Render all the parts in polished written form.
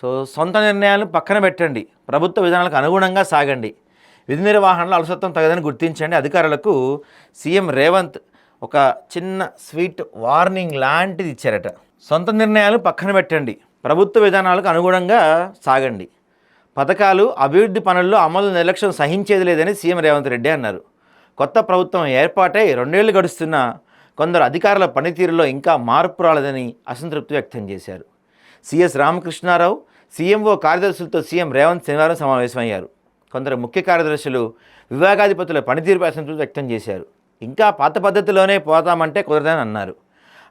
So సొంత నిర్ణయాలను పక్కన పెట్టండి, ప్రభుత్వ విధానాలకు అనుగుణంగా సాగండి, విధి నిర్వహణలో అలసత్వం తగదని గుర్తించండి. అధికారులకు సీఎం రేవంత్ ఒక చిన్న స్వీట్ వార్నింగ్ లాంటిది ఇచ్చారట. సొంత నిర్ణయాలు పక్కన పెట్టండి, ప్రభుత్వ విధానాలకు అనుగుణంగా సాగండి, పథకాలు అభివృద్ధి పనుల్లో అమలు నిర్లక్ష్యం సహించేది లేదని సీఎం రేవంత్ రెడ్డి అన్నారు. కొత్త ప్రభుత్వం ఏర్పాటై 2 ఏళ్లు గడుస్తున్నా కొందరు అధికారుల పనితీరులో ఇంకా మార్పు రాలేదని అసంతృప్తి వ్యక్తం చేశారు. సిఎస్ రామకృష్ణారావు, సీఎంఓ కార్యదర్శులతో సీఎం రేవంత్ శనివారం సమావేశమయ్యారు. కొందరు ముఖ్య కార్యదర్శులు విభాగాధిపతుల పనితీరుపై అసంతృప్తి వ్యక్తం చేశారు. ఇంకా పాత పద్ధతిలోనే పోతామంటే కుదరదని అన్నారు.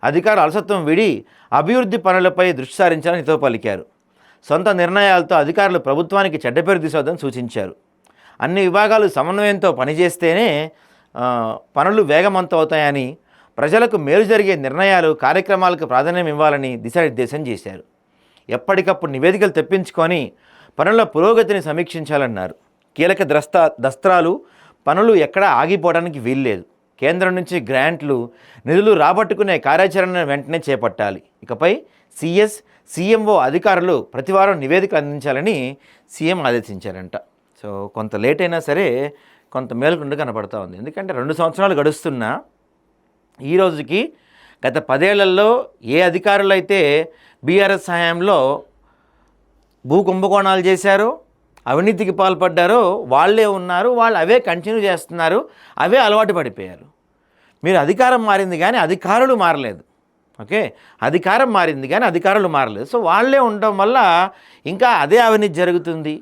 అధికారులు అలసత్వం విడి అభివృద్ధి పనులపై దృష్టి సారించాలని హితవు పలికారు. సొంత నిర్ణయాలతో అధికారులు ప్రభుత్వానికి చెడ్డ పేరు తీసుకోవద్దని సూచించారు. అన్ని విభాగాలు సమన్వయంతో పనిచేస్తేనే పనులు వేగవంతం అవుతాయని, ప్రజలకు మేలు జరిగే నిర్ణయాలు కార్యక్రమాలకు ప్రాధాన్యం ఇవ్వాలని దిశానిర్దేశం చేశారు. ఎప్పటికప్పుడు నివేదికలు తెప్పించుకొని పనుల పురోగతిని సమీక్షించాలన్నారు. కీలక దస్త్రాలు పనులు ఎక్కడా ఆగిపోవడానికి వీల్లేదు. కేంద్రం నుంచి గ్రాంట్లు, నిధులు రాబట్టుకునే కార్యాచరణను వెంటనే చేపట్టాలి. ఇకపై సిఎస్, సీఎంఓ అధికారులు ప్రతివారం నివేదికలు అందించాలని సీఎం ఆదేశించారంట. సో కొంత లేట్ అయినా సరే కొంత మేలుకుంటూ కనపడతా ఉంది. ఎందుకంటే 2 సంవత్సరాలు గడుస్తున్నా ఈ రోజుకి గత 10 ఏళ్లలో ఏ అధికారులు అయితే బీఆర్ఎస్ హయాంలో భూ కుంభకోణాలు చేశారో, అవినీతికి పాల్పడ్డారో వాళ్ళే ఉన్నారు, వాళ్ళు అవే కంటిన్యూ చేస్తున్నారు, అవే అలవాటు పడిపోయారు. మీరు అధికారం మారింది కానీ అధికారులు మారలేదు. ఓకే, అధికారం మారింది కానీ అధికారులు మారలేదు. సో వాళ్ళే ఉండడం వల్ల ఇంకా అదే అవినీతి జరుగుతుంది.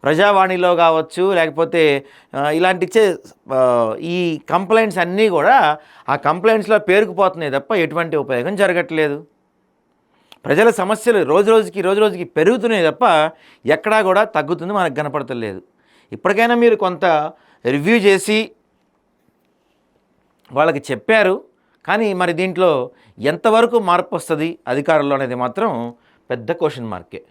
ప్రజావాణిలో కావచ్చు, లేకపోతే ఇలాంటి ఇచ్చే ఈ కంప్లైంట్స్ అన్నీ కూడా ఆ కంప్లైంట్స్లో పేరుకుపోతున్నాయి తప్ప ఎటువంటి ఉపయోగం జరగట్లేదు. ప్రజల సమస్యలు రోజు రోజుకి పెరుగుతున్నాయి తప్ప ఎక్కడా కూడా తగ్గుతుంది మనకు కనపడతలేదు. ఇప్పటికైనా మీరు కొంత రివ్యూ చేసి వాళ్ళకి చెప్పారు, కానీ మరి దీంట్లో ఎంతవరకు మార్పు వస్తుంది అధికారుల్లో అనేది మాత్రం పెద్ద క్వశ్చన్ మార్కే.